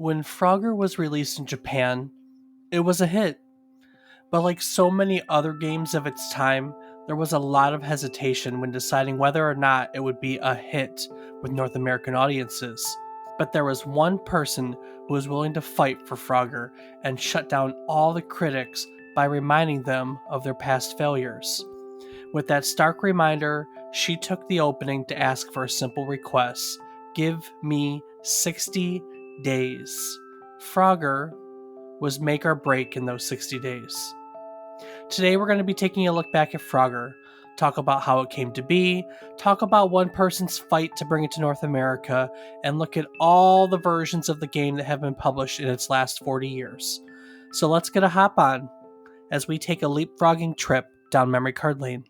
When Frogger was released in Japan, it was a hit. But like so many other games of its time, there was a lot of hesitation when deciding whether or not it would be a hit with North American audiences. But there was one person who was willing to fight for Frogger and shut down all the critics by reminding them of their past failures. With that stark reminder, she took the opening to ask for a simple request: give me 60 days. Frogger was make or break in those 60 days. Today we're going to be taking a look back at Frogger, talk about how it came to be, talk about one person's fight to bring it to North America, and look at all the versions of the game that have been published in its last 40 years. So let's get a hop on as we take a leapfrogging trip down memory card lane.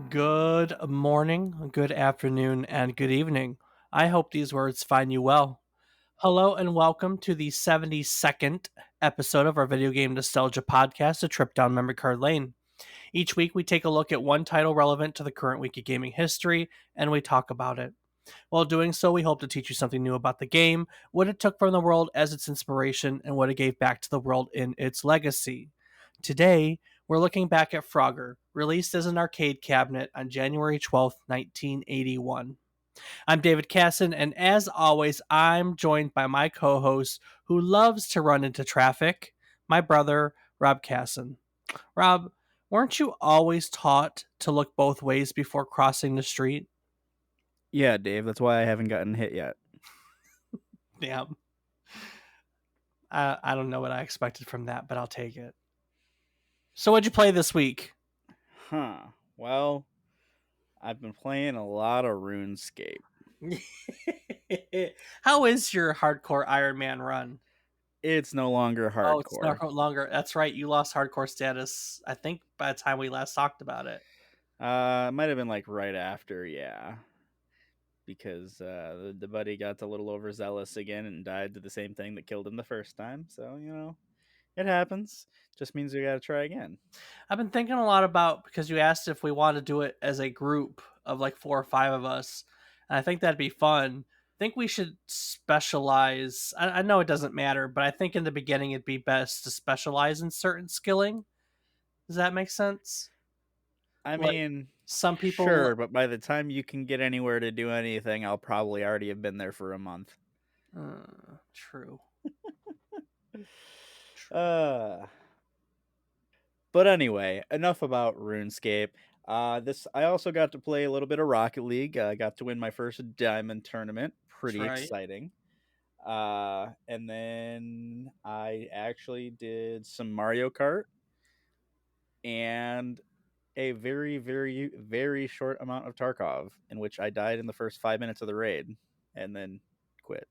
Good morning, good afternoon, and good evening. I hope these words find you well. Hello and welcome to the 72nd episode of our video game nostalgia podcast, A Trip Down Memory Card Lane. Each week we take a look at one title relevant to the current week of gaming history and we talk about it. While doing so, we hope to teach you something new about the game, what it took from the world as its inspiration, and what it gave back to the world in its legacy. Today, we're looking back at Frogger, released as an arcade cabinet on January 12th, 1981. I'm David Casson, and as always, I'm joined by my co-host who loves to run into traffic, my brother, Rob Casson. Rob, weren't you always taught to look both ways before crossing the street? Yeah, Dave, that's why I haven't gotten hit yet. Damn. I don't know what I expected from that, but I'll take it. So what'd you play this week? Well, I've been playing a lot of RuneScape. How is your hardcore Iron Man run? It's no longer hardcore. Oh, it's no longer. That's right. You lost hardcore status, I think, by the time we last talked about it. It might have been like right after, yeah. Because the buddy got a little overzealous again and died to the same thing that killed him the first time. So, it happens. Just means we got to try again. I've been thinking a lot about, because you asked if we want to do it as a group of like 4 or 5 of us, and I think that'd be fun. I think we should specialize. I know it doesn't matter, but I think in the beginning it'd be best to specialize in certain skilling. Does that make sense? I Like, mean, some people. sure, but by the time you can get anywhere to do anything, I'll probably already have been there for a month. True. But anyway, enough about RuneScape. I also got to play a little bit of Rocket League. I got to win my first diamond tournament. Pretty exciting. And then I actually did some Mario Kart and a very, very, very short amount of Tarkov, in which I died in the first 5 minutes of the raid and then quit.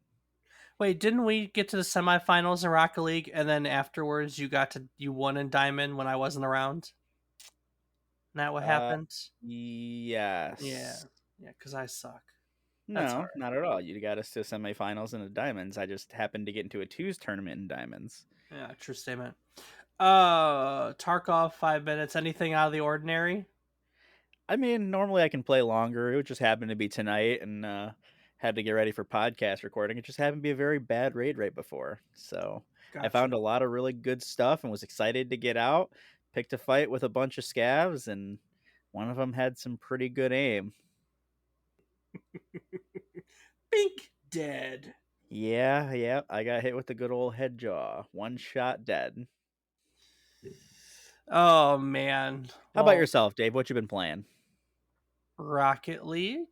Wait, didn't we get to the semifinals in Rocket League, and then afterwards you won in Diamond when I wasn't around? Isn't that what happened? Yes. Yeah, because I suck. No, not at all. You got us to semifinals in the Diamonds. I just happened to get into a twos tournament in Diamonds. Yeah, true statement. Tarkov, 5 minutes. Anything out of the ordinary? I mean, normally I can play longer. It just happened to be tonight, and had to get ready for podcast recording. It just happened to be a very bad raid right before. So Gotcha. I found a lot of really good stuff and was excited to get out. Picked a fight with a bunch of scavs, and one of them had some pretty good aim. Bink, dead. Yeah. I got hit with the good old head jaw. One shot dead. Oh, man. How about yourself, Dave? What you been playing? Rocket League.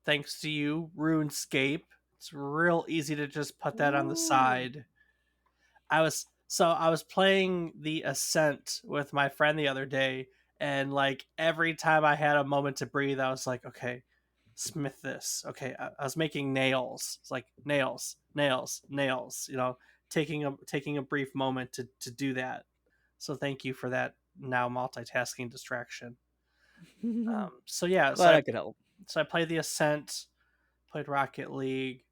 Thanks to you, RuneScape. It's real easy to just put that on the side. I was playing the Ascent with my friend the other day, and like every time I had a moment to breathe, I was like, okay, smith this. Okay, I was making nails. It's like nails, taking a brief moment to do that. So thank you for that now multitasking distraction. So yeah, Glad I could help. So I played the Ascent. Played Rocket League.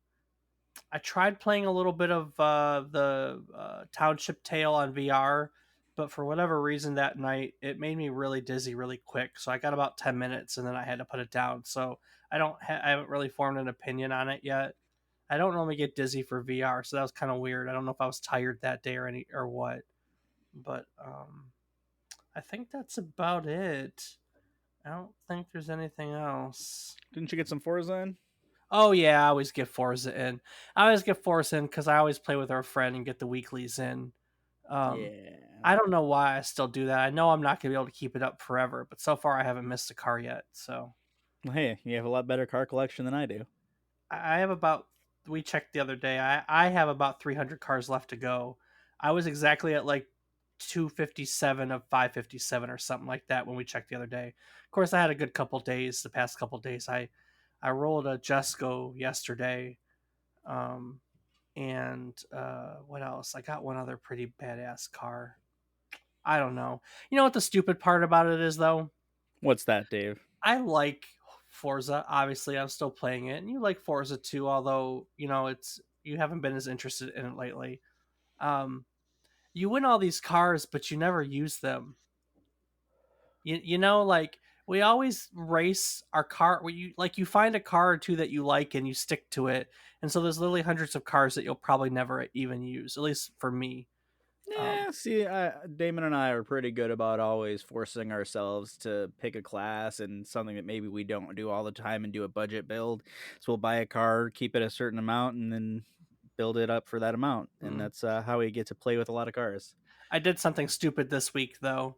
I tried playing a little bit of the Township Tale on VR, but for whatever reason that night it made me really dizzy really quick. So I got about 10 minutes and then I had to put it down. So I haven't really formed an opinion on it yet. I don't normally get dizzy for VR, so that was kind of weird. I don't know if I was tired that day or what, but I think that's about it. I don't think there's anything else. Didn't you get some Forza in? Oh yeah, I always get Forza in. I always get Forza in because I always play with our friend and get the weeklies in. Um, Yeah. I don't know why I still do that. I know I'm not gonna be able to keep it up forever, but so far I haven't missed a car yet. So Well, hey, you have a lot better car collection than I do. I have about. We checked the other day. I have about 300 cars left to go. I was exactly at like 257 of 557 or something like that when we checked the other day. Of course, I had a good couple days. The past couple days, I rolled a Jesco yesterday. Um, and what else? I got one other pretty badass car. I don't know. You know what the stupid part about it is though? What's that, Dave? I like Forza. Obviously, I'm still playing it, and you like Forza too. Although it's you haven't been as interested in it lately. Um, you win all these cars, but you never use them. Like we always race our car. You find a car or two that you like and you stick to it, and so there's literally hundreds of cars that you'll probably never even use. At least for me. Yeah, see, Damon and I are pretty good about always forcing ourselves to pick a class and something that maybe we don't do all the time and do a budget build. So we'll buy a car, keep it a certain amount, and then build it up for that amount. And Mm. that's how we get to play with a lot of cars. I did something stupid this week though.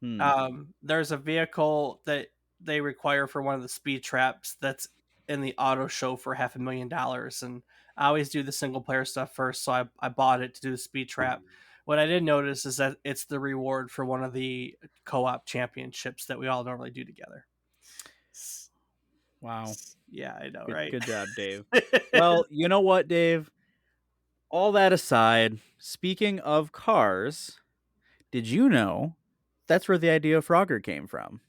Hmm. There's a vehicle that they require for one of the speed traps that's in the auto show for $500,000, and I always do the single player stuff first, so I bought it to do the speed trap. What I did notice is that it's the reward for one of the co-op championships that we all normally do together. Wow. Yeah, I know, Good, right? good job, Dave. Well, you know what, Dave? All that aside, speaking of cars, did you know that's where the idea of Frogger came from?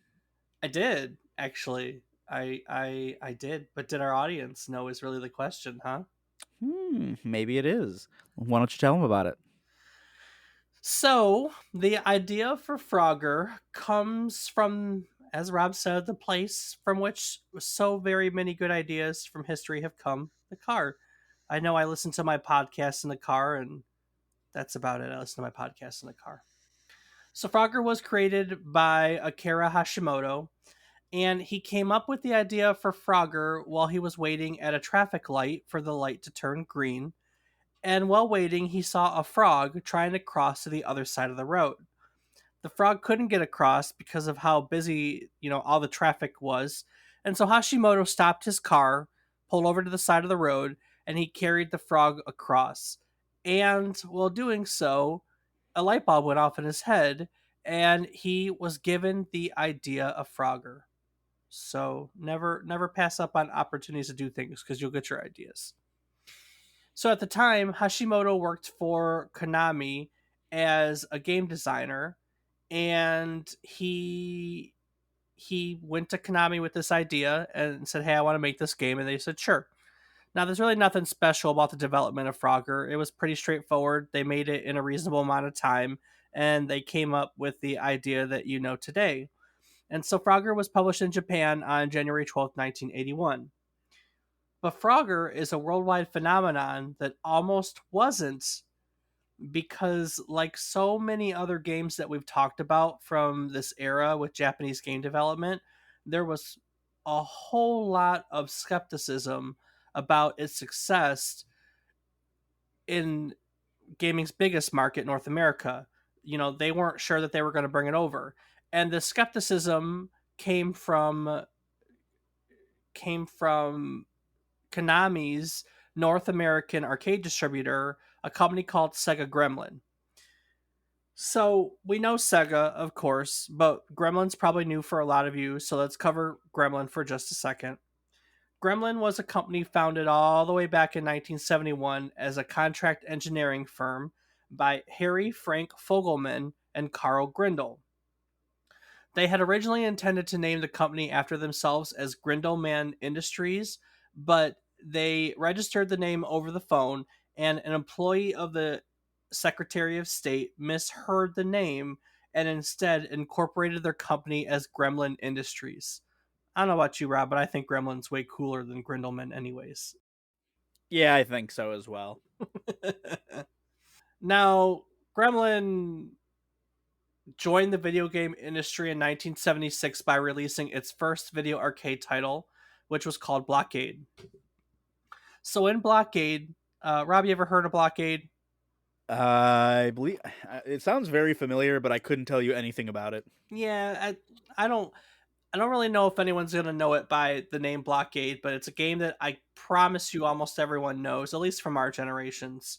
I did actually. I did, but did our audience know is really the question, huh? Maybe it is. Why don't you tell them about it? So the idea for Frogger comes from, as Rob said, the place from which so very many good ideas from history have come, the car. I know I listen to my podcast in the car, and that's about it. I listen to my podcast in the car. So Frogger was created by Akira Hashimoto, and he came up with the idea for Frogger while he was waiting at a traffic light for the light to turn green. And while waiting, he saw a frog trying to cross to the other side of the road. The frog couldn't get across because of how busy, all the traffic was. And so Hashimoto stopped his car, pulled over to the side of the road, and he carried the frog across. And while doing so, a light bulb went off in his head, and he was given the idea of Frogger. So never pass up on opportunities to do things because you'll get your ideas. So at the time, Hashimoto worked for Konami as a game designer, and he went to Konami with this idea and said, "Hey, I want to make this game," and they said, "Sure." Now, there's really nothing special about the development of Frogger. It was pretty straightforward. They made it in a reasonable amount of time, and they came up with the idea that you know today. And so Frogger was published in Japan on January 12th, 1981. But Frogger is a worldwide phenomenon that almost wasn't, because, like so many other games that we've talked about from this era with Japanese game development, there was a whole lot of skepticism about its success in gaming's biggest market, North America. They weren't sure that they were going to bring it over. And the skepticism came from Konami's North American arcade distributor, a company called Sega Gremlin. So we know Sega, of course, but Gremlin's probably new for a lot of you, so let's cover Gremlin for just a second. Gremlin was a company founded all the way back in 1971 as a contract engineering firm by Harry Frank Fogelman and Carl Grindle. They had originally intended to name the company after themselves as Grindleman Industries, but they registered the name over the phone, and an employee of the Secretary of State misheard the name and instead incorporated their company as Gremlin Industries. I don't know about you, Rob, but I think Gremlin's way cooler than Grindelman, anyways. Yeah, I think so as well. Now, Gremlin joined the video game industry in 1976 by releasing its first video arcade title, which was called Blockade. So, in Blockade, Rob, you ever heard of Blockade? I believe it sounds very familiar, but I couldn't tell you anything about it. Yeah, I don't I don't really know if anyone's gonna know it by the name Blockade, but it's a game that I promise you almost everyone knows, at least from our generations.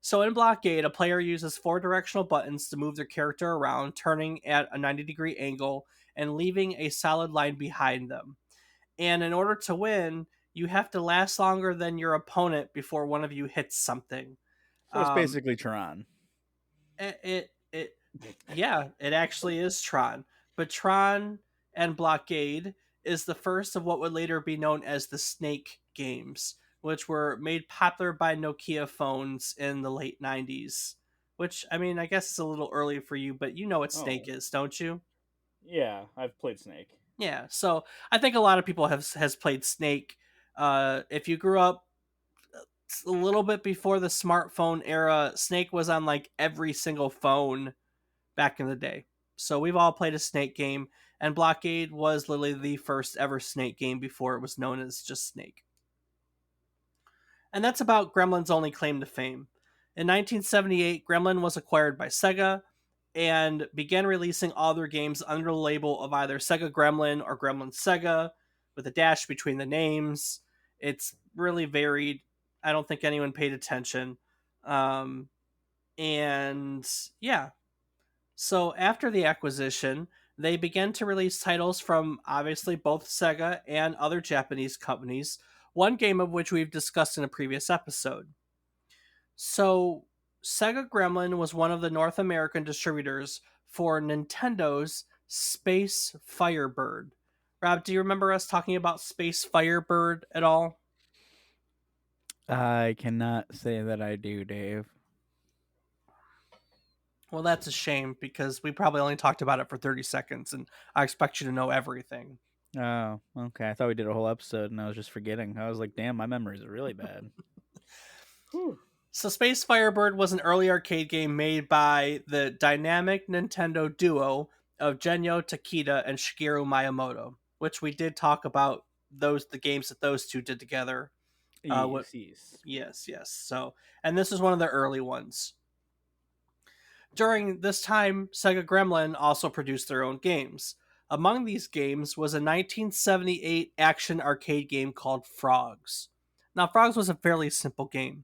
So in Blockade, a player uses four directional buttons to move their character around, turning at a 90-degree angle and leaving a solid line behind them. And in order to win, you have to last longer than your opponent before one of you hits something. So it's Um, basically Tron. it yeah, it actually is Tron. But Tron and Blockade is the first of what would later be known as the Snake games, which were made popular by Nokia phones in the late 90s. Which, I mean, I guess it's a little early for you, but you know what Snake Oh, is, don't you? yeah, I've played Snake. Yeah, so I think a lot of people has played Snake. If you grew up a little bit before the smartphone era, Snake was on like every single phone back in the day. So we've all played a Snake game, and Blockade was literally the first ever Snake game before it was known as just Snake. And that's about Gremlin's only claim to fame. In 1978, Gremlin was acquired by Sega and began releasing all their games under the label of either Sega Gremlin or Gremlin Sega, with a dash between the names. It's really varied. I don't think anyone paid attention. Um, and yeah, so after the acquisition, they began to release titles from obviously both Sega and other Japanese companies, one game of which we've discussed in a previous episode. So Sega Gremlin was one of the North American distributors for Nintendo's Space Firebird. Rob, do you remember us talking about Space Firebird at all? I cannot say that I do, Dave. Well, that's a shame because we probably only talked about it for 30 seconds and I expect you to know everything. Oh, okay. I thought we did a whole episode and I was just forgetting. I was like, damn, my memories are really bad. Whew. So Space Firebird was an early arcade game made by the dynamic Nintendo duo of Genyo Takeda and Shigeru Miyamoto, which we did talk about the games that those two did together. What Yes, yes. yes, yes. So and this is one of the early ones. During this time, Sega Gremlin also produced their own games. Among these games was a 1978 action arcade game called Frogs. Now, Frogs was a fairly simple game.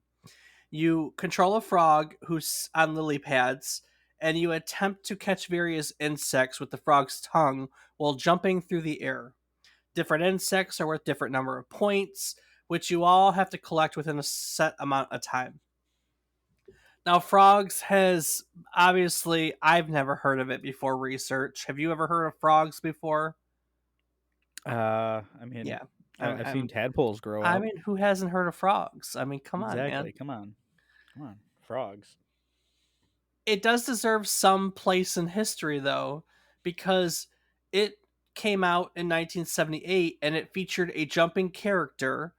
You control a frog who's on lily pads, and you attempt to catch various insects with the frog's tongue while jumping through the air. Different insects are worth different number of points, which you all have to collect within a set amount of time. Now, Frogs has obviously, I've never heard of it before research. Have you ever heard of Frogs before? I mean, Yeah. I've seen tadpoles grow I up. mean, who hasn't heard of Frogs? I mean, come on, man. Exactly. Come on. Come on. Frogs. It does deserve some place in history though, because it came out in 1978 and it featured a jumping character,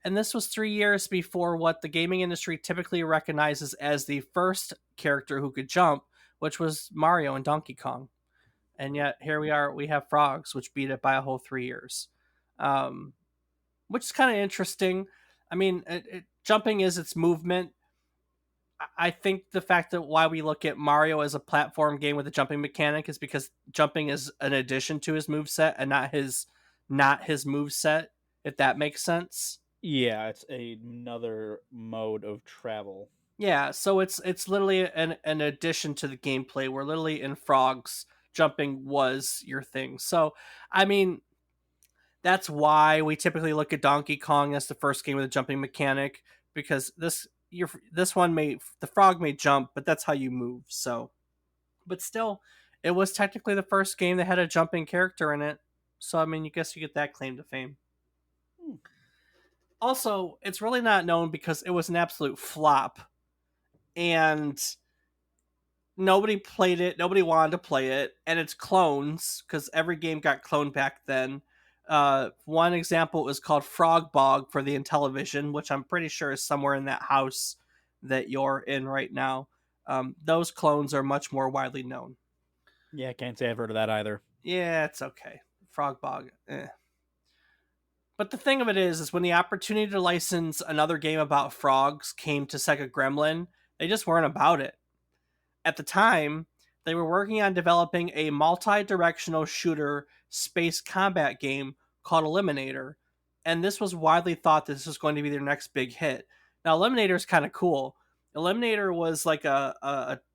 and this was 3 years before what the gaming industry typically recognizes as the first character who could jump, which was Mario and Donkey Kong. And yet here we are, we have Frogs, which beat it by a whole 3 years. um, which is kind of interesting. I mean, jumping is its movement. I think the fact that why we look at Mario as a platform game with a jumping mechanic is because jumping is an addition to his move set and not his move set, if that makes sense. Yeah, it's another mode of travel. Yeah, so it's literally an addition to the gameplay where literally in Frogs jumping was your thing. So I mean, that's why we typically look at Donkey Kong as the first game with a jumping mechanic, because this one may the frog may jump, but that's how you move. So, but still, it was technically the first game that had a jumping character in it. So I mean, you guess you get that claim to fame. Hmm. Also, it's really not known because it was an absolute flop, and nobody played it, nobody wanted to play it, and it's clones because every game got cloned back then. One example is called Frog Bog for the Intellivision, which I'm pretty sure is somewhere in that house that you're in right now. Those clones are much more widely known. Yeah, can't say I've heard of that either. Yeah, it's okay. Frog Bog. But the thing of it is when the opportunity to license another game about frogs came to Sega Gremlin, they just weren't about it. At the time, they were working on developing a multi directional shooter space combat game called Eliminator, and this was widely thought this was going to be their next big hit. Now, Eliminator is kind of cool. Eliminator was like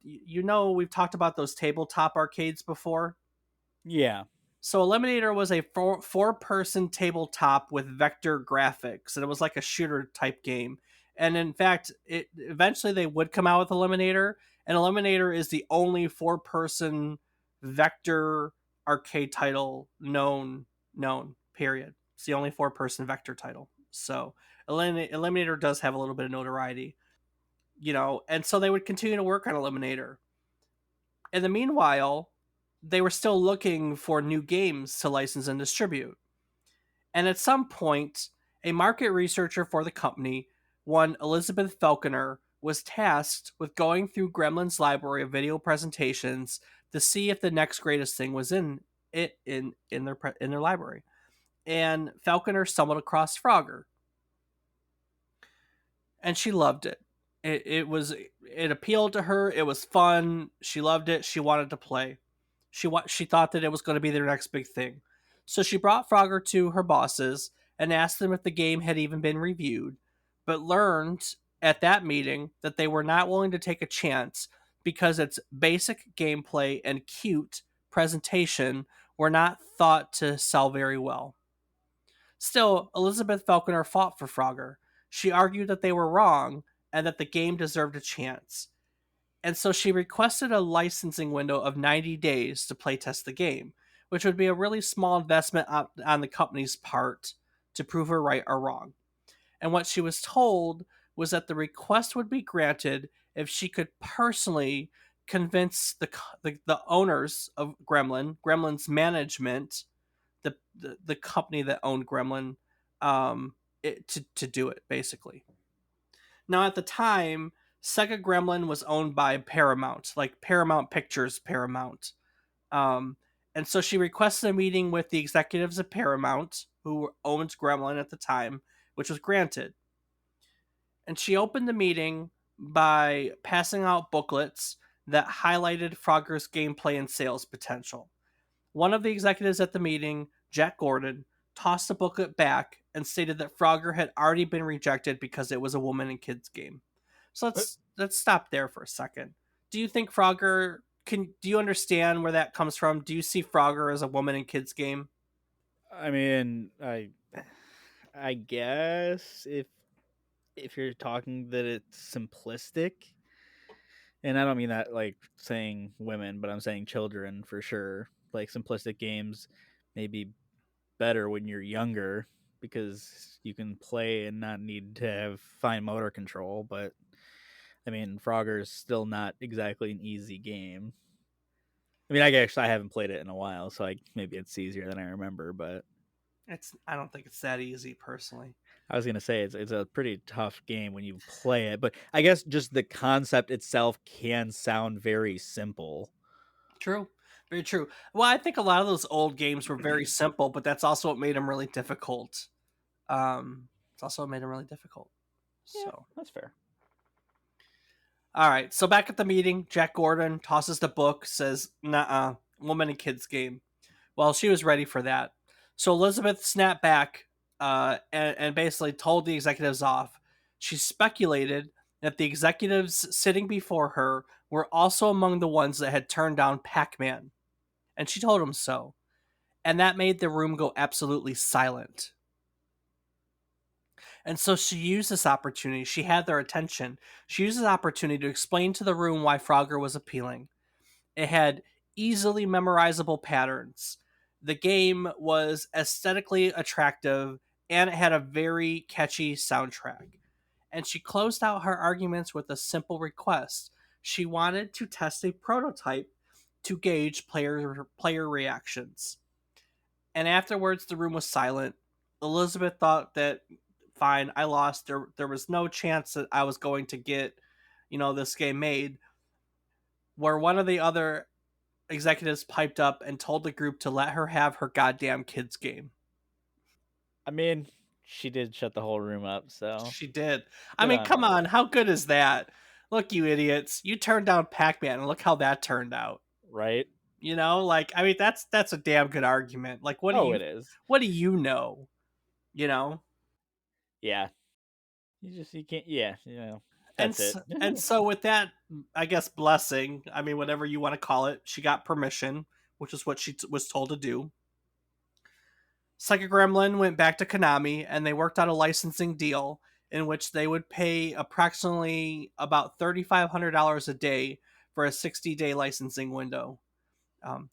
we've talked about those tabletop arcades before. Yeah. So Eliminator was a four-person tabletop with vector graphics, and it was like a shooter type game. And in fact, it eventually they would come out with Eliminator, and Eliminator is the only four-person vector arcade title known. Period. It's the only four-person vector title. So Eliminator does have a little bit of notoriety, and so they would continue to work on Eliminator. In the meanwhile, they were still looking for new games to license and distribute. And at some point, a market researcher for the company, one Elizabeth Falconer, was tasked with going through Gremlin's library of video presentations to see if the next greatest thing was in their library. And Falconer stumbled across Frogger, and she loved it. It appealed to her. It was fun. She loved it. She wanted to play. She thought that it was going to be their next big thing. So she brought Frogger to her bosses and asked them if the game had even been reviewed, but learned at that meeting that they were not willing to take a chance because its basic gameplay and cute presentation were not thought to sell very well. Still, Elizabeth Falconer fought for Frogger. She argued that they were wrong and that the game deserved a chance. And so she requested a licensing window of 90 days to playtest the game, which would be a really small investment on the company's part to prove her right or wrong. And what she was told was that the request would be granted if she could personally convince the owners of Gremlin's management, the company that owned Gremlin, to do it, basically. Now, at the time, Sega Gremlin was owned by Paramount, like Paramount Pictures Paramount. Um, and so she requested a meeting with the executives of Paramount, who owned Gremlin at the time, which was granted. And she opened the meeting by passing out booklets that highlighted Frogger's gameplay and sales potential. One of the executives at the meeting, Jack Gordon, tossed the booklet back and stated that Frogger had already been rejected because it was a woman and kids game. So let's stop there for a second. Do you think Frogger do you understand where that comes from? Do you see Frogger as a woman and kids game? I mean, I guess if you're talking that it's simplistic, and I don't mean that like saying women, but I'm saying children for sure. Like simplistic games may be better when you're younger because you can play and not need to have fine motor control, but I mean, Frogger's still not exactly an easy game. I mean, I haven't played it in a while, so maybe it's easier than I remember. But I don't think it's that easy personally. I was gonna say it's a pretty tough game when you play it, but I guess just the concept itself can sound very simple. True. Very true. Well, I think a lot of those old games were very simple, but that's also what made them really difficult. It's also what made them really difficult. Yeah, So, that's fair. all right. So back at the meeting, Jack Gordon tosses the book, says, "Nah, woman and kids game." Well, she was ready for that. So Elizabeth snapped back and basically told the executives off. She speculated that the executives sitting before her were also among the ones that had turned down Pac-Man, and she told them so. And that made the room go absolutely silent. And so she used this opportunity. She had their attention. She used this opportunity to explain to the room why Frogger was appealing. It had easily memorizable patterns. The game was aesthetically attractive and it had a very catchy soundtrack. And she closed out her arguments with a simple request. She wanted to test a prototype to gauge player reactions. And afterwards, the room was silent. Elizabeth thought that fine, I lost. There was no chance that I was going to get, this game made. Where one of the other executives piped up and told the group to let her have her goddamn kids game. I mean, she did shut the whole room up, so She did. I good mean, on come her. on, how good is that? Look, you idiots, you turned down Pac-Man, and look how that turned out. Right? I mean, that's a damn good argument. Like, Oh, it is. what do you know? You know, Yeah. You can't, yeah, that's it. and so with that, I guess blessing. I mean, whatever you want to call it, she got permission, which is what she was told to do. Psychic Gremlin went back to Konami, and they worked out a licensing deal in which they would pay approximately about $3,500 a day for a 60-day licensing window,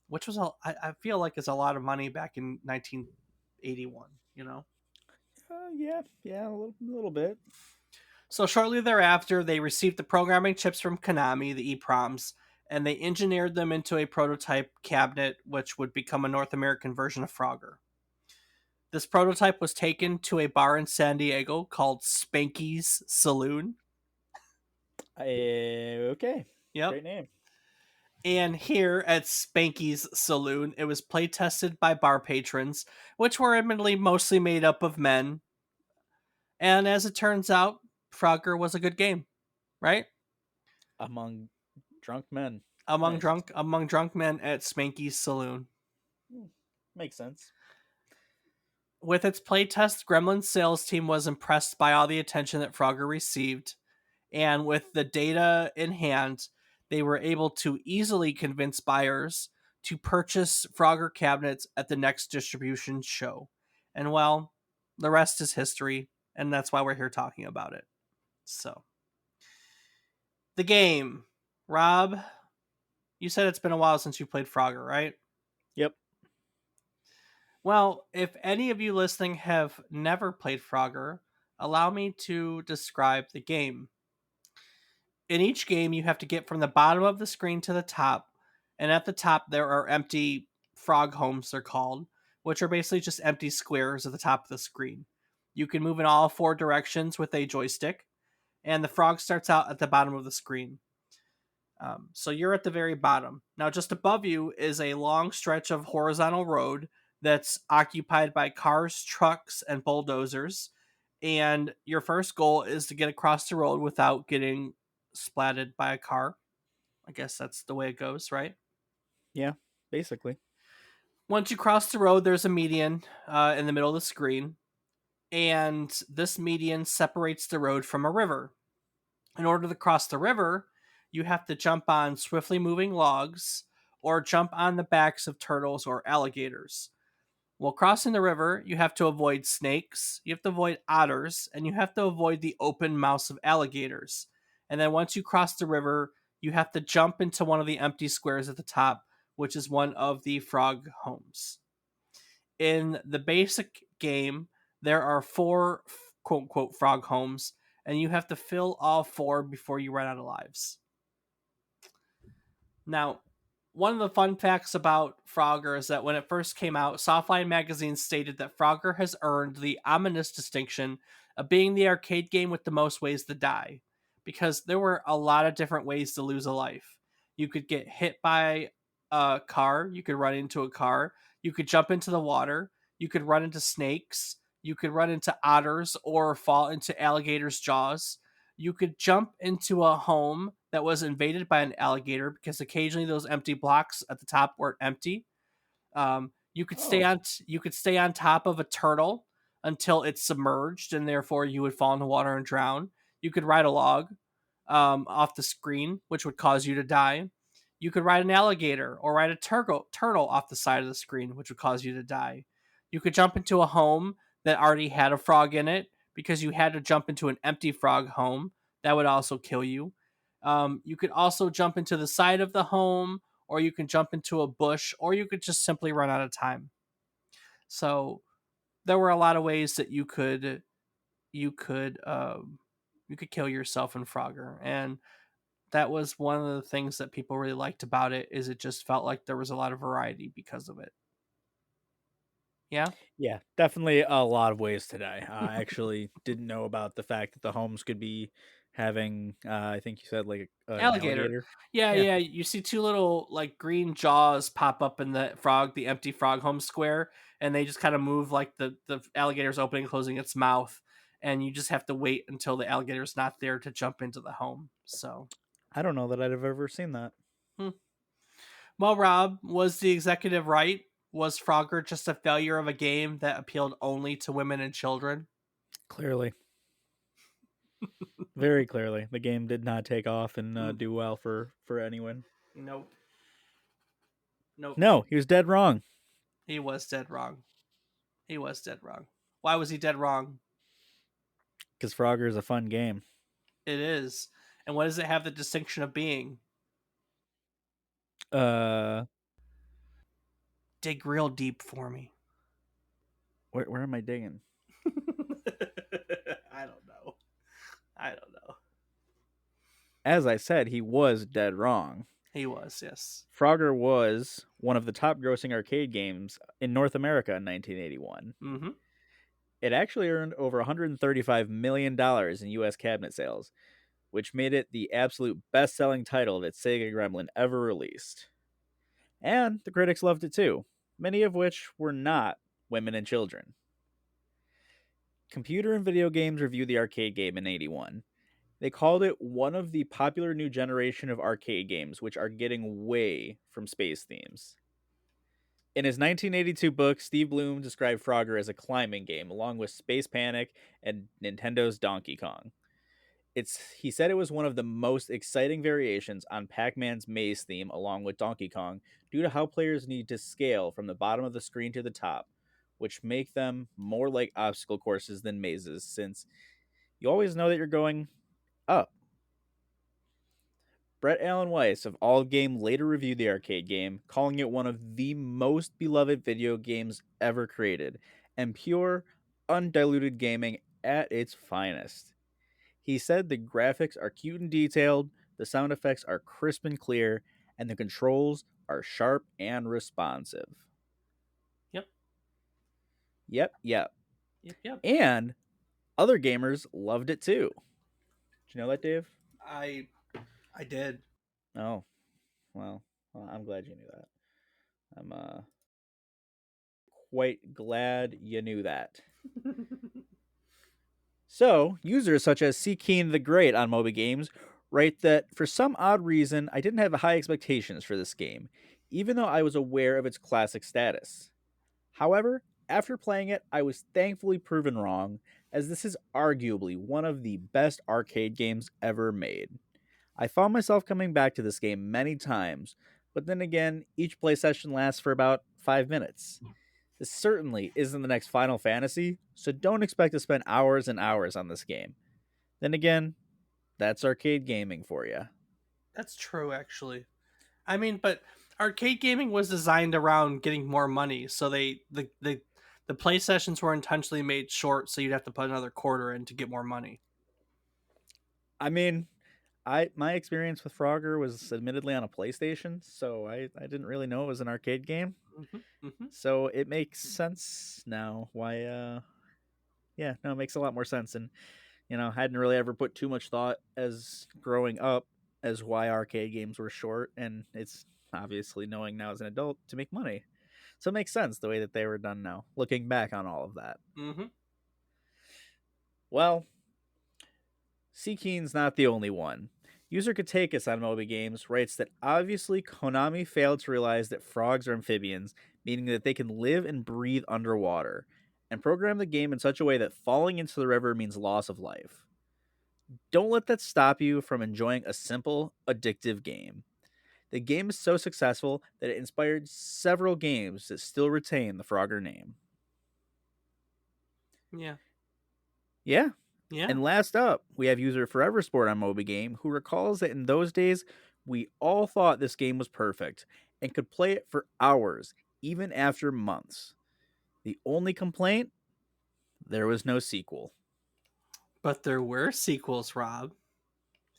which was I feel like is a lot of money back in 1981. Yeah, yeah, a little bit. So shortly thereafter, they received the programming chips from Konami, the EPROMs, and they engineered them into a prototype cabinet, which would become a North American version of Frogger. This prototype was taken to a bar in San Diego called Spanky's Saloon. Okay. Yep. Great name. And here at Spanky's Saloon, it was play tested by bar patrons, which were admittedly mostly made up of men. And as it turns out, Frogger was a good game, right? Among drunk men. Among Nice. drunk men at Spanky's Saloon. Hmm, makes sense. With its playtest, Gremlin's sales team was impressed by all the attention that Frogger received, and with the data in hand, they were able to easily convince buyers to purchase Frogger cabinets at the next distribution show. And well, the rest is history, and that's why we're here talking about it. So, the game. Rob, you said it's been a while since you played Frogger, right? Yep. Well, if any of you listening have never played Frogger, allow me to describe the game. In each game, you have to get from the bottom of the screen to the top, and at the top, there are empty frog homes, they're called, which are basically just empty squares at the top of the screen. You can move in all four directions with a joystick, and the frog starts out at the bottom of the screen. So you're at the very bottom. Now, just above you is a long stretch of horizontal road that's occupied by cars, trucks, and bulldozers. And your first goal is to get across the road without getting splatted by a car. I guess that's the way it goes, right? Yeah, basically. Once you cross the road, there's a median in the middle of the screen. And this median separates the road from a river. In order to cross the river, you have to jump on swiftly moving logs or jump on the backs of turtles or alligators. While crossing the river, you have to avoid snakes, you have to avoid otters, and you have to avoid the open mouths of alligators. And then once you cross the river, you have to jump into one of the empty squares at the top, which is one of the frog homes. In the basic game, there are four quote unquote frog homes, and you have to fill all four before you run out of lives. Now, one of the fun facts about Frogger is that when it first came out, Softline magazine stated that Frogger has earned the ominous distinction of being the arcade game with the most ways to die, because there were a lot of different ways to lose a life. You could get hit by a car, you could run into a car, you could jump into the water, you could run into snakes, you could run into otters or fall into alligators' jaws. You could jump into a home that was invaded by an alligator because occasionally those empty blocks at the top weren't empty. Oh, You could stay on top of a turtle until it's submerged, and therefore you would fall in the water and drown. You could ride a log off the screen, which would cause you to die. You could ride an alligator or ride a turtle off the side of the screen, which would cause you to die. You could jump into a home that already had a frog in it because you had to jump into an empty frog home. That would also kill you. You could also jump into the side of the home, or you can jump into a bush, or you could just simply run out of time. So there were a lot of ways that you could you could kill yourself in Frogger, and that was one of the things that people really liked about it. Is it just felt like there was a lot of variety because of it. Yeah. Yeah, definitely a lot of ways today. I actually didn't know about the fact that the homes could be having, I think you said like an Alligator. alligator. Yeah, Yeah, yeah. You see two little like green jaws pop up in the empty frog home square, and they just kind of move like the alligator's opening and closing its mouth, and you just have to wait until the alligator's not there to jump into the home. So, I don't know that I'd have ever seen that. hmm. Well, Rob, was the executive right? Was Frogger just a failure of a game that appealed only to women and children? Clearly, very clearly, the game did not take off and Mm, do well for anyone. nope. Nope. No, he was dead wrong He was dead wrong. He was dead wrong. Why was he dead wrong? because Frogger is a fun game. It is. And what does it have the distinction of being? Uh, Dig real deep for me. where am I digging? I don't know. I don't know. As I said, he was dead wrong. He was, yes. Frogger was one of the top grossing arcade games in North America in 1981. Mm-hmm. It actually earned over $135 million in US cabinet sales, which made it the absolute best selling title that Sega Gremlin ever released. And the critics loved it too, many of which were not women and children. Computer and Video Games reviewed the arcade game in 81. They called it one of the popular new generation of arcade games, which are getting way from space themes. In his 1982 book, Steve Bloom described Frogger as a climbing game, along with Space Panic and Nintendo's Donkey Kong. He said it was one of the most exciting variations on Pac-Man's maze theme along with Donkey Kong due to how players need to scale from the bottom of the screen to the top, which make them more like obstacle courses than mazes since you always know that you're going up. Brett Allen Weiss of All Game later reviewed the arcade game, calling it one of the most beloved video games ever created and pure, undiluted gaming at its finest. He said the graphics are cute and detailed, the sound effects are crisp and clear, and the controls are sharp and responsive. Yep. Yep, yep. Yep. Yep. And other gamers loved it too. Did you know that, Dave? I I did. Oh, well, I'm glad you knew that. I'm quite glad you knew that. So, users such as C. Keen the Great on Moby Games write that for some odd reason, I didn't have high expectations for this game, even though I was aware of its classic status. However, after playing it, I was thankfully proven wrong, as this is arguably one of the best arcade games ever made. I found myself coming back to this game many times, but then again, each play session lasts for about 5 minutes. This certainly isn't the next Final Fantasy, so don't expect to spend hours and hours on this game. Then again, that's arcade gaming for you. That's true, actually. I mean, but arcade gaming was designed around getting more money, so the play sessions were intentionally made short, so you'd have to put another quarter in to get more money. I mean, I my experience with Frogger was admittedly on a PlayStation, so I didn't really know it was an arcade game. Mm-hmm, mm-hmm. So it makes sense now why yeah, no, it makes a lot more sense. And I hadn't really ever put too much thought as growing up as why arcade games were short, and it's obviously knowing now as an adult to make money. So it makes sense the way that they were done now, looking back on all of that. Mm-hmm. Well, Seekeen's not the only one. User Katakis on Moby Games writes that obviously Konami failed to realize that frogs are amphibians, meaning that they can live and breathe underwater, and program the game in such a way that falling into the river means loss of life. Don't let that stop you from enjoying a simple, addictive game. The game is so successful that it inspired several games that still retain the Frogger name. Yeah. Yeah. Yeah. And last up, we have user Forever Sport on Moby Game, who recalls that in those days, we all thought this game was perfect and could play it for hours, even after months. The only complaint? There was no sequel. But there were sequels, Rob.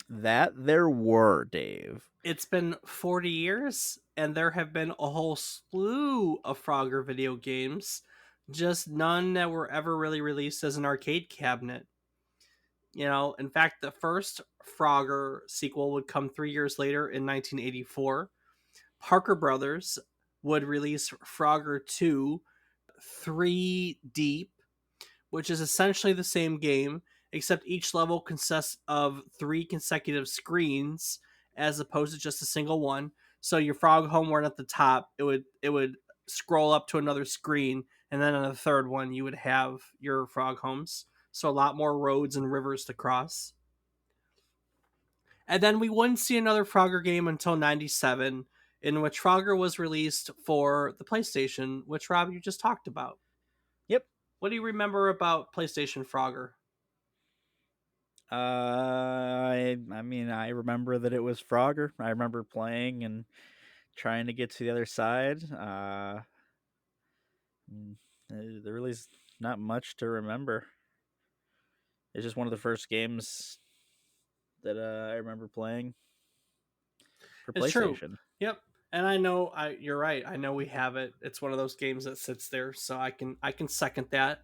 That there were, Dave. It's been 40 years, and there have been a whole slew of Frogger video games, just none that were ever really released as an arcade cabinet. In fact, the first Frogger sequel would come 3 years later in 1984. Parker Brothers would release Frogger 2 3 Deep, which is essentially the same game, except each level consists of 3 consecutive screens as opposed to just a single one. So your frog home weren't at the top, it would scroll up to another screen, and then on the third one you would have your frog homes. So a lot more roads and rivers to cross. And then we wouldn't see another Frogger game until 97, in which Frogger was released for the PlayStation, which Rob you just talked about. Yep. What do you remember about PlayStation Frogger? I mean, I remember that it was Frogger. I remember playing and trying to get to the other side. There really is not much to remember. It's just one of the first games that I remember playing for It's true. PlayStation. Yep. And I know you're right. I know we have it. It's one of those games that sits there, so I can second that.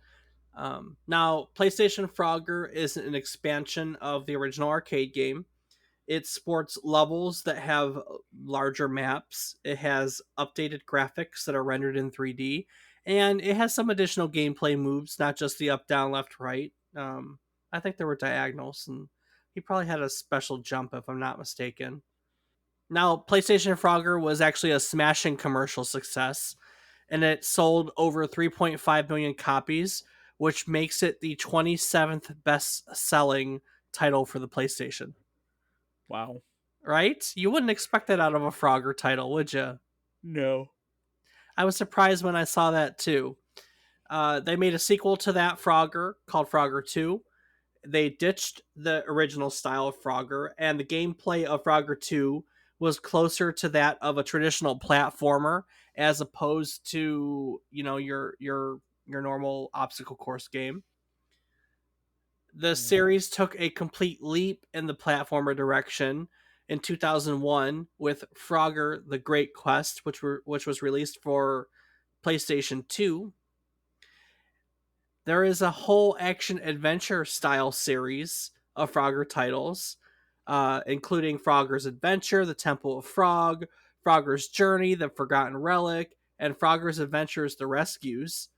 Now, PlayStation Frogger is an expansion of the original arcade game. It sports levels that have larger maps. It has updated graphics that are rendered in 3D, and it has some additional gameplay moves, not just the up, down, left, right. I think there were diagonals, and he probably had a special jump, if I'm not mistaken. Now, PlayStation Frogger was actually a smashing commercial success, and it sold over 3.5 million copies, which makes it the 27th best selling title for the PlayStation. Wow. Right? You wouldn't expect that out of a Frogger title, would you? No. I was surprised when I saw that too. They made a sequel to that Frogger called Frogger 2. They ditched the original style of Frogger, and the gameplay of Frogger 2 was closer to that of a traditional platformer as opposed to, your normal obstacle course game. The series took a complete leap in the platformer direction in 2001 with Frogger: The Great Quest, which was released for PlayStation 2. There is a whole action adventure style series of Frogger titles, including Frogger's Adventure, The Temple of Frog, Frogger's Journey, The Forgotten Relic, and Frogger's Adventures: The Rescues.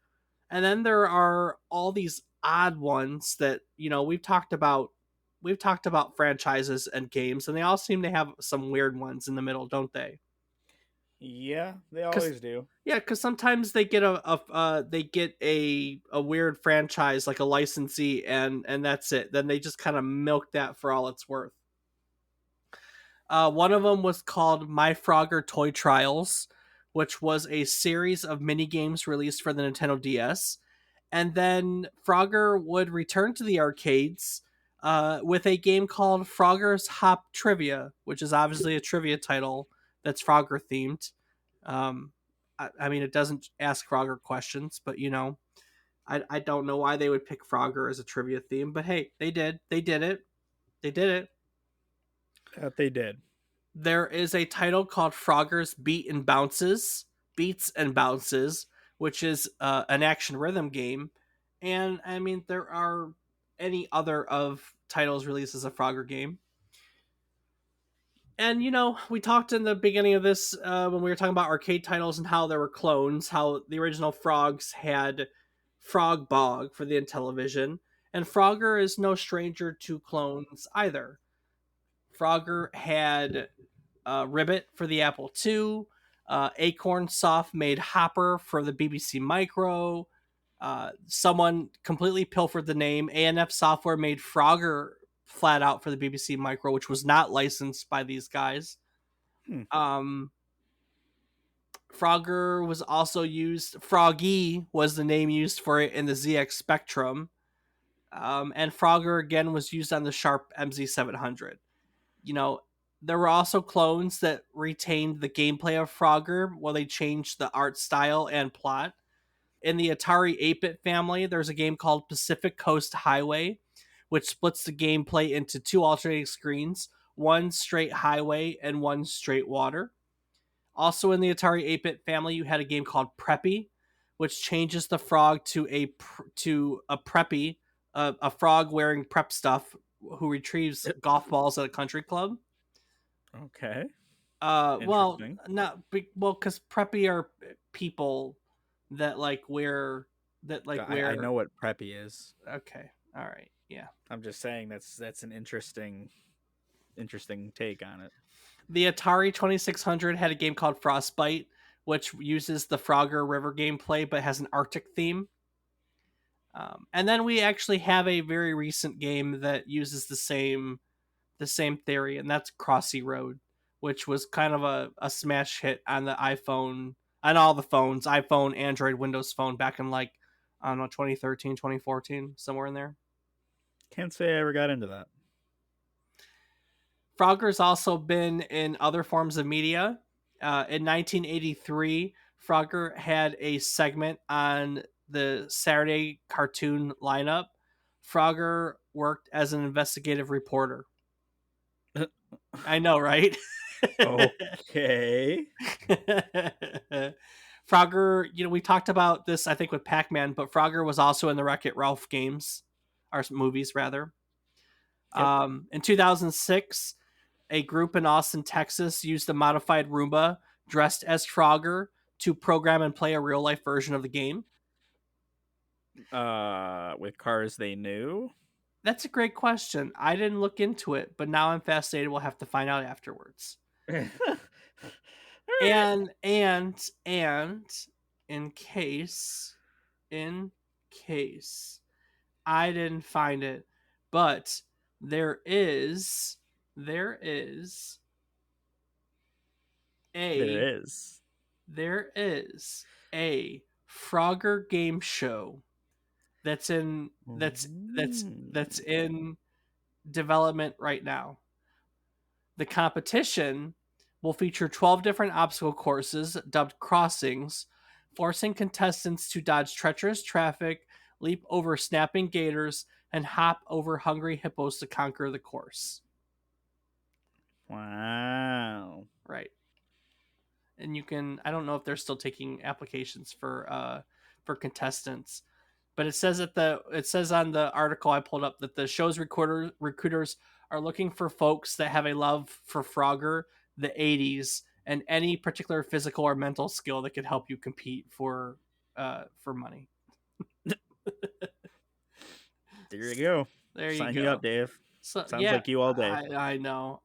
And then there are all these odd ones that, we've talked about. We've talked about franchises and games, and they all seem to have some weird ones in the middle, don't they? Yeah, they Because always do. Yeah, because sometimes they get a weird franchise like a licensee, and that's it. Then they just kind of milk that for all it's worth. One of them was called My Frogger Toy Trials, which was a series of mini games released for the Nintendo DS. And then Frogger would return to the arcades with a game called Frogger's Hop Trivia, which is obviously a trivia title that's Frogger themed. I mean, it doesn't ask Frogger questions, but I don't know why they would pick Frogger as a trivia theme, but hey, they did. They did it. They did it. That they did. There is a title called Frogger's Beats and Bounces, which is an action rhythm game. And I mean, there are any other of titles released as a Frogger game. And we talked in the beginning of this when we were talking about arcade titles and how there were clones, how the original Frogs had Frog Bog for the Intellivision, and Frogger is no stranger to clones either. Frogger had Ribbit for the Apple II. Acorn Soft made Hopper for the BBC Micro. Someone completely pilfered the name. A&F Software made Frogger flat out for the BBC Micro, which was not licensed by these guys. Hmm. Frogger was also used. Froggy was the name used for it in the ZX Spectrum. And Frogger again was used on the Sharp MZ700. There were also clones that retained the gameplay of Frogger while they changed the art style and plot. In the Atari 8-bit family, there's a game called Pacific Coast Highway, which splits the gameplay into two alternating screens, one straight highway and one straight water. Also in the Atari 8-bit family, you had a game called Preppy, which changes the frog to a preppy, a frog wearing prep stuff who retrieves golf balls at a country club. Okay. Well, Interesting. not well, because preppy are people that like wear that like I wear. know what preppy is. Okay, all right, yeah. I'm just saying that's an interesting take on it. The Atari 2600 had a game called Frostbite, which uses the Frogger River gameplay but has an Arctic theme. And then we actually have a very recent game that uses the same theory, and that's Crossy Road, which was kind of a smash hit on the iPhone, on all the phones, iPhone, Android, Windows Phone, back in like, I don't know, 2013, 2014, somewhere in there. Can't say I ever got into that. Frogger's also been in other forms of media. In 1983, Frogger had a segment on the Saturday cartoon lineup. Frogger worked as an investigative reporter. I know, right? Okay. Frogger, we talked about this, I think, with Pac Man, but Frogger was also in the Wreck It Ralph games, or movies, rather. Yep. In 2006, a group in Austin, Texas used a modified Roomba dressed as Frogger to program and play a real life version of the game. With cars they knew. That's a great question. I didn't look into it, but now I'm fascinated. We'll have to find out afterwards. All right. And in case I didn't find it, but there is There a is. there is a Frogger game show that's in that's Mm. in development right now. The competition will feature 12 different obstacle courses dubbed crossings, forcing contestants to dodge treacherous traffic, leap over snapping gators, and hop over hungry hippos to conquer the course. Wow. Right. And you can, I don't know if they're still taking applications for contestants, but it says on the article I pulled up that the show's recruiters are looking for folks that have a love for Frogger, the 80s, and any particular physical or mental skill that could help you compete for money. There you go. There you Sign me up, go. Dave. So Sounds yeah, like you all day. I know.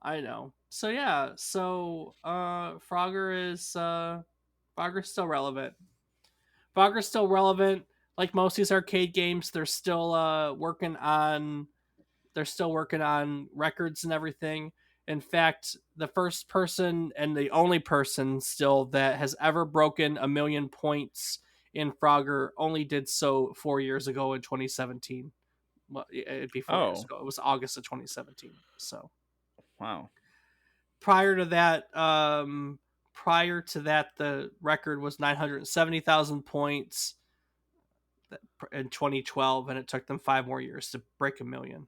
So yeah, so Frogger's still relevant. Frogger's still relevant. Like most of these arcade games, they're still working on records and everything. In fact, the first person and the only person still that has ever broken 1,000,000 points in Frogger only did so 4 years ago in 2017. Well, it'd be 4 years Oh, ago. It was August of 2017. So wow. prior to that, the record was 970,000 points in 2012, and it took them 5 more years to break 1,000,000.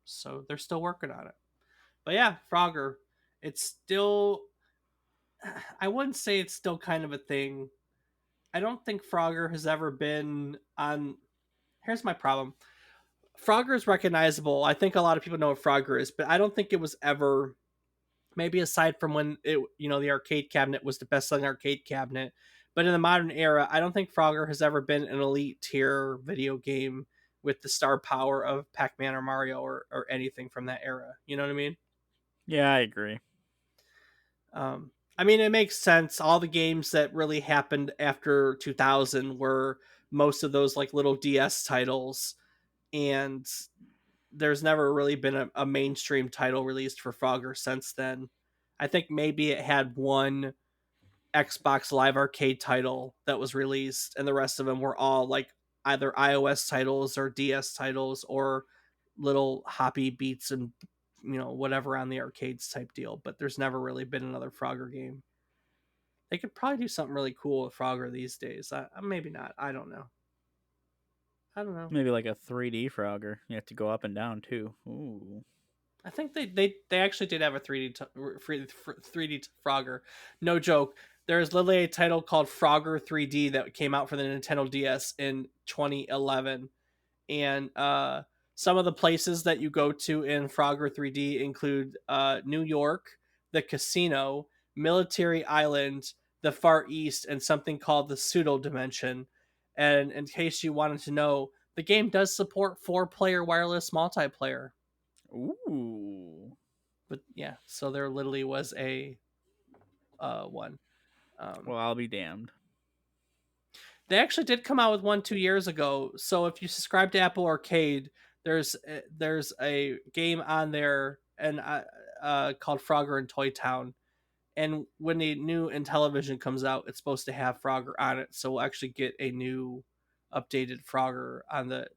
So they're still working on it. But yeah, Frogger, it's still. I wouldn't say it's still kind of a thing. I don't think Frogger has ever been on. Here's my problem. Frogger is recognizable. I think a lot of people know what Frogger is, but I don't think it was ever, maybe aside from when the arcade cabinet was the best selling arcade cabinet. But in the modern era, I don't think Frogger has ever been an elite tier video game with the star power of Pac-Man or Mario or anything from that era. You know what I mean? Yeah, I agree. I mean, it makes sense. All the games that really happened after 2000 were most of those like little DS titles, and there's never really been a mainstream title released for Frogger since then. I think maybe it had one Xbox Live Arcade title that was released, and the rest of them were all like either iOS titles or DS titles or little hoppy beats and whatever on the arcades type deal. But there's never really been another Frogger game. They could probably do something really cool with Frogger these days. Maybe not. I don't know. I don't know. Maybe like a 3D Frogger. You have to go up and down too. Ooh. I think they actually did have a 3D Frogger. No joke. There's literally a title called Frogger 3D that came out for the Nintendo DS in 2011, and some of the places that you go to in Frogger 3D include New York, the casino, Military Island, the Far East, and something called the Pseudo Dimension. And in case you wanted to know, the game does support 4-player wireless multiplayer. Ooh. But yeah, so there literally was a one. Um, Well, I'll be damned. they actually did come out with one 2 years ago. So if you subscribe to Apple Arcade, there's a game on there and called Frogger in Toy Town. And when the new Intellivision comes out, it's supposed to have Frogger on it. So we'll actually get a new, updated Frogger on the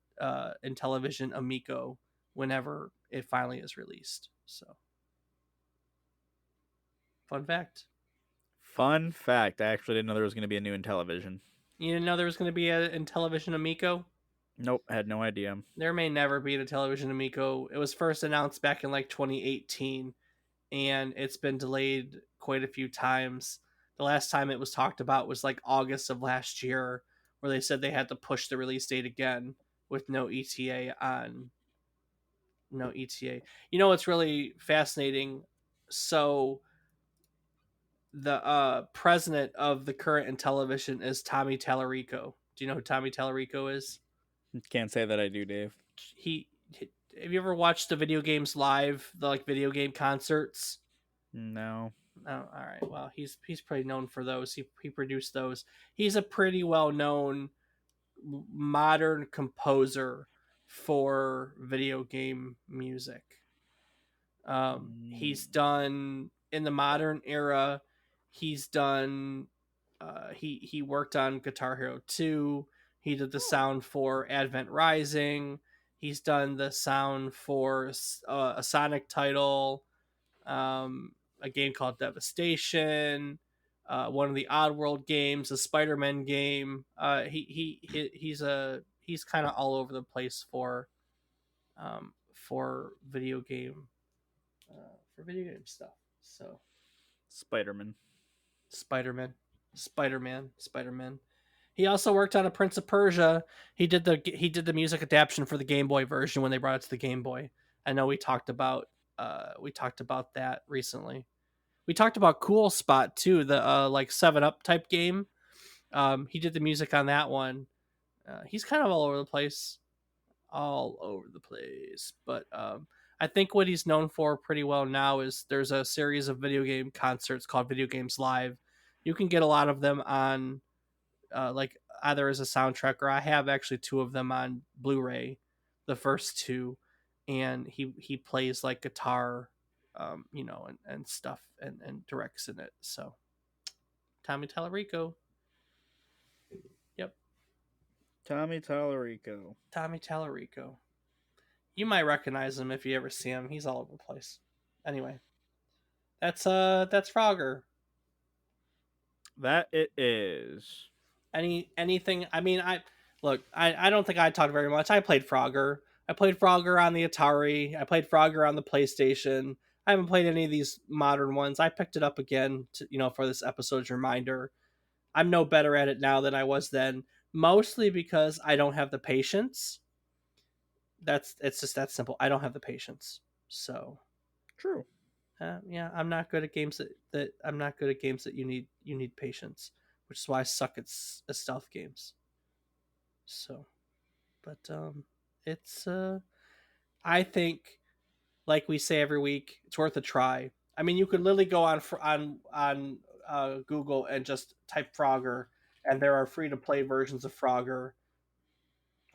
Intellivision Amico whenever it finally is released. So, fun fact. Fun fact: I actually didn't know there was going to be a new Intellivision. You didn't know there was going to be a Intellivision Amico? Nope, had no idea. There may never be a Television Amico. It was first announced back in like 2018, and it's been delayed quite a few times. The last time it was talked about was like August of last year, where they said they had to push the release date again with no ETA on. No ETA. You know what's really fascinating? So the president of the current Intellivision is Tommy Tallarico. Do you know who Tommy Tallarico is? Can't say that I do, Dave. he Have you ever watched the video games live, the like video game concerts? No. Oh, all right. Well, he's pretty known for those. He produced those. He's a pretty well known modern composer for video game music. He's done in the modern era. He's done. He worked on Guitar Hero 2. He did the sound for Advent Rising. He's done the sound for a Sonic title, a game called Devastation, one of the Oddworld games, a Spider-Man game. He's kind of all over the place for video game stuff. So Spider-Man. Spider-Man, Spider-Man. He also worked on a Prince of Persia. He did the music adaptation for the Game Boy version when they brought it to the Game Boy. I know we talked about that recently. We talked about Cool Spot too, the like 7-Up type game. He did the music on that one. He's kind of all over the place. But I think what he's known for pretty well now is there's a series of video game concerts called Video Games Live. You can get a lot of them on like either as a soundtrack, or I have actually two of them on Blu-ray, the first two, and he plays like guitar, and stuff and directs in it. So Tommy Tallarico, yep, Tommy Tallarico. Tommy Tallarico. You might recognize him if you ever see him. He's all over the place. Anyway, that's Frogger. That it is. Anything? I mean, I don't think I talked very much. I played Frogger. I played Frogger on the Atari. I played Frogger on the PlayStation. I haven't played any of these modern ones. I picked it up again for this episode's reminder. I'm no better at it now than I was then, mostly because I don't have the patience. It's just that simple. I don't have the patience. So True. yeah, I'm not good at games that I'm not good at games that you need patience, which is why I suck at stealth games. So, but it's I think, like we say every week, it's worth a try. I mean, you could literally go on Google and just type Frogger, and there are free to play versions of Frogger.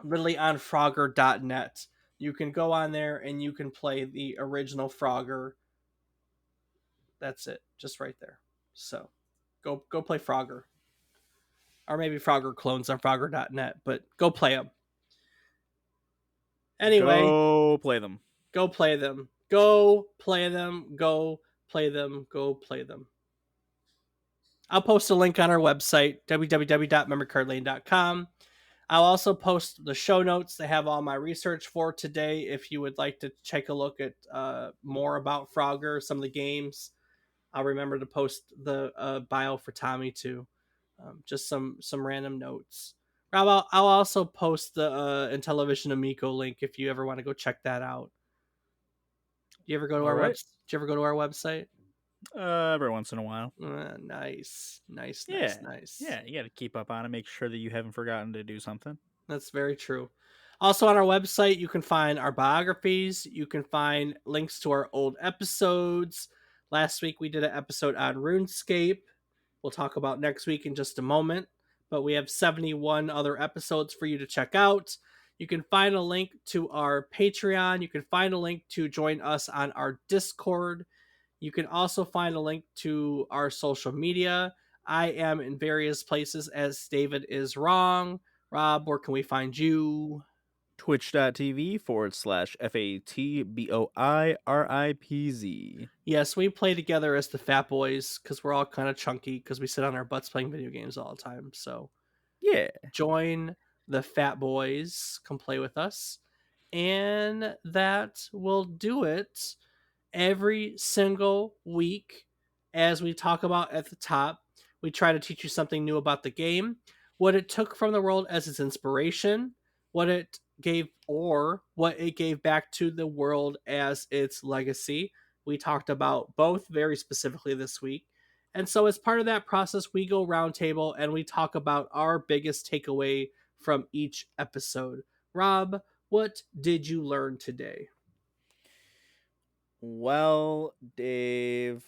Literally on Frogger.net, you can go on there and you can play the original Frogger. That's it, just right there. So, go play Frogger, or maybe Frogger clones on Frogger.net, but go play them. Anyway, Go play them. go play them. Go play them. Go play them. Go play them. I'll post a link on our website, www.memorycardlane.com. I'll also post the show notes. They have all my research for today. If you would like to take a look at more about Frogger, some of the games, I'll remember to post the bio for Tommy too. Just some random notes. I'll also post the Intellivision Amico link if you ever want to go check that out. Do you ever go to All our right. website? Do you ever go to our website? Every once in a while. Nice, nice, nice, Yeah. nice. Yeah, you got to keep up on it, make sure that you haven't forgotten to do something. That's very true. Also, on our website, you can find our biographies. You can find links to our old episodes. Last week, we did an episode on RuneScape. We'll talk about next week in just a moment. But we have 71 other episodes for you to check out. You can find a link to our Patreon. You can find a link to join us on our Discord. You can also find a link to our social media. I am in various places as David is wrong. Rob, where can we find you? Twitch.tv/FATBOIRIPZ. Yes, we play together as the Fat Boys because we're all kind of chunky because we sit on our butts playing video games all the time. So Yeah. join the Fat Boys, come play with us. And that will do it every single week. As we talk about at the top, we try to teach you something new about the game, what it took from the world as its inspiration, what it gave or what it gave back to the world as its legacy. We talked about both very specifically this week. And so, as part of that process, we go roundtable and we talk about our biggest takeaway from each episode. Rob, what did you learn today? Well, Dave,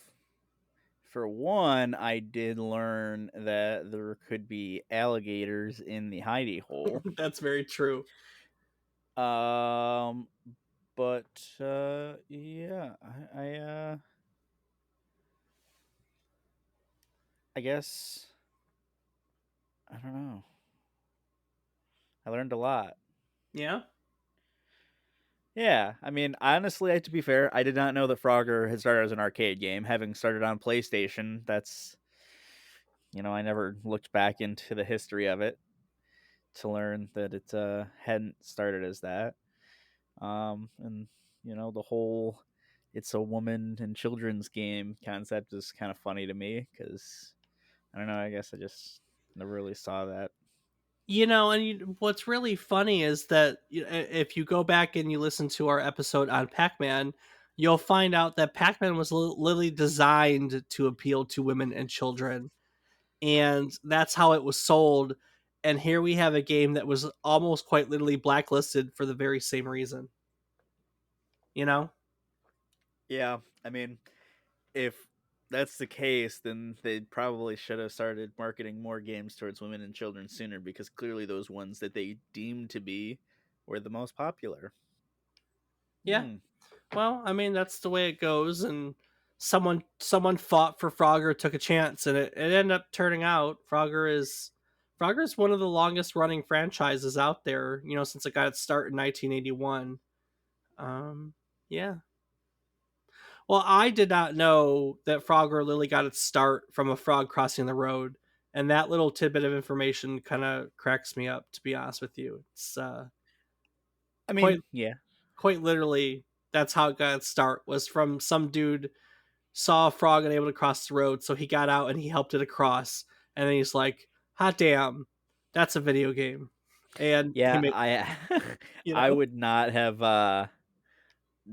for one, I did learn that there could be alligators in the hidey hole. That's very true. Um, but yeah, I guess I don't know. I learned a lot. Yeah. Yeah, I mean, honestly, to be fair, I did not know that Frogger had started as an arcade game. Having started on PlayStation, that's I never looked back into the history of it to learn that it hadn't started as that. And the whole it's a woman and children's game concept is kind of funny to me because I don't know. I guess I just never really saw that. What's really funny is that if you go back and you listen to our episode on Pac-Man, you'll find out that Pac-Man was literally designed to appeal to women and children, and that's how it was sold. And here we have a game that was almost quite literally blacklisted for the very same reason. You know? Yeah, I mean, if that's the case, then they probably should have started marketing more games towards women and children sooner because clearly those ones that they deemed to be were the most popular. Yeah. Hmm. Well, I mean that's the way it goes, and someone fought for Frogger, took a chance, and it ended up turning out Frogger is one of the longest running franchises out there. Since it got its start in 1981. Yeah. Well, I did not know that Frogger literally got its start from a frog crossing the road, and that little tidbit of information kind of cracks me up. To be honest with you, it's I quite mean, yeah, quite literally that's how it got its start was from some dude saw a frog unable to cross the road, so he got out and he helped it across. And then he's like, "Hot damn, that's a video game." And he yeah. made, I you I know, would not have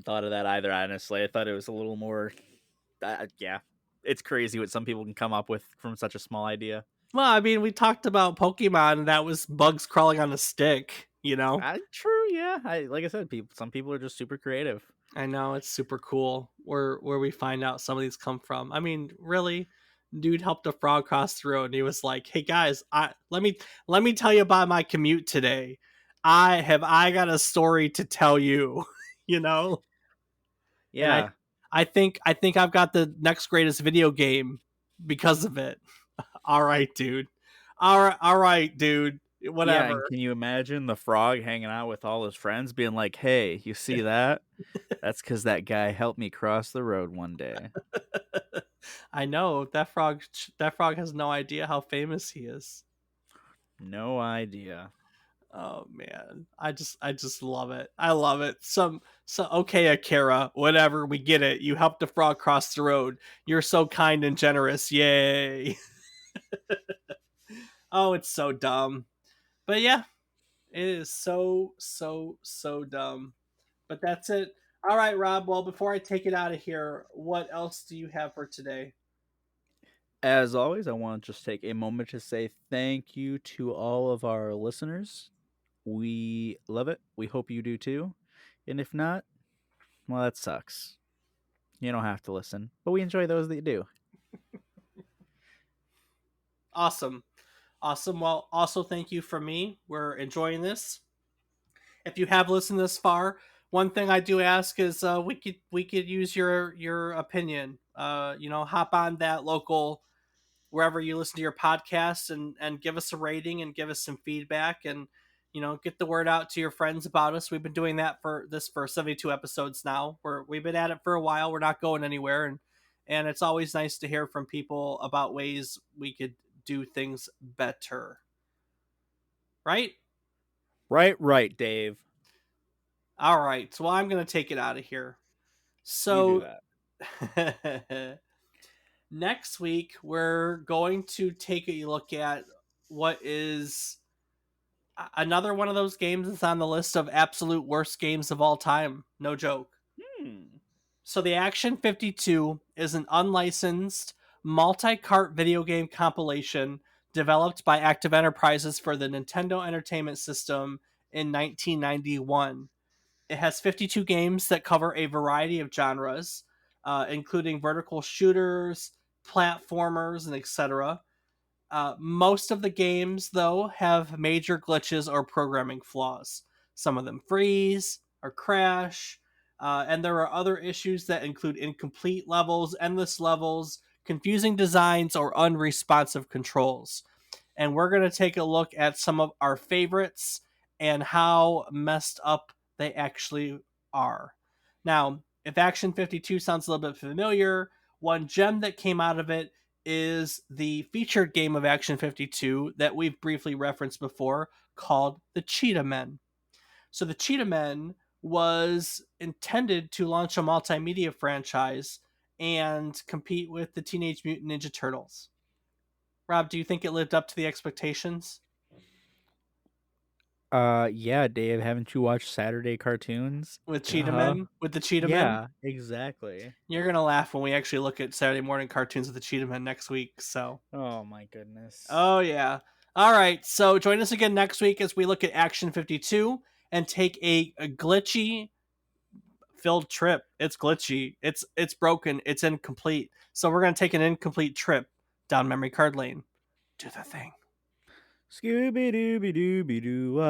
thought of that either. Honestly, I thought it was a little more. Yeah, it's crazy what some people can come up with from such a small idea. well, I mean, we talked about Pokemon, and that was bugs crawling on a stick. True, yeah. Like I said, some people are just super creative. I know it's super cool where we find out some of these come from. I mean, really, dude helped a frog cross the road, and he was like, "Hey guys, let me tell you about my commute today. I got a story to tell you." you know, and Yeah, I think I've got the next greatest video game because of it. All right, dude. All right, dude. yeah. And Whatever. can you imagine the frog hanging out with all his friends, being like, "Hey, you see that? That's because that guy helped me cross the road one day." I know that frog has no idea how famous he is. No idea. Oh man, I just love it. I love it. Okay, Akira, whatever, we get it. You helped the frog cross the road. You're so kind and generous. Yay. Oh, it's so dumb. But yeah, it is so dumb. But that's it. All right, Rob. Well, before I take it out of here, what else do you have for today? As always, I want to just take a moment to say thank you to all of our listeners. We love it. We hope you do too. And if not, well, that sucks. You don't have to listen, but we enjoy those that do. Awesome. Awesome. Well, also thank you for me. We're enjoying this. If you have listened this far, one thing I do ask is we could use your opinion. Hop on that local wherever you listen to your podcasts and give us a rating and give us some feedback and get the word out to your friends about us. We've been doing that for 72 episodes now. We've been at it for a while. We're not going anywhere, and it's always nice to hear from people about ways we could do things better. Right? Right, Dave. All right. So I'm going to take it out of here. You do So that. next week we're going to take a look at what is another one of those games that's on the list of absolute worst games of all time. No joke. Hmm. So the Action 52 is an unlicensed multi-cart video game compilation developed by Active Enterprises for the Nintendo Entertainment System in 1991. It has 52 games that cover a variety of genres, including vertical shooters, platformers, and etc. Most of the games, though, have major glitches or programming flaws. Some of them freeze or crash, and there are other issues that include incomplete levels, endless levels, confusing designs, or unresponsive controls. And we're going to take a look at some of our favorites and how messed up they actually are. Now, if Action 52 sounds a little bit familiar, one gem that came out of it is the featured game of Action 52 that we've briefly referenced before called the Cheetah Men. So the Cheetah Men was intended to launch a multimedia franchise and compete with the Teenage Mutant Ninja Turtles. Rob, do you think it lived up to the expectations? Yeah, Dave, haven't you watched Saturday cartoons? With Cheetah Duh. Men? With the Cheetah Men? Yeah, exactly. You're going to laugh when we actually look at Saturday morning cartoons with the Cheetah Men next week, so. Oh my goodness. Oh, yeah. All right, so join us again next week as we look at Action 52 and take a glitchy filled trip. It's glitchy. It's broken. It's incomplete. So we're going to take an incomplete trip down memory card lane. Do the thing. Scooby Dooby Dooby Doo.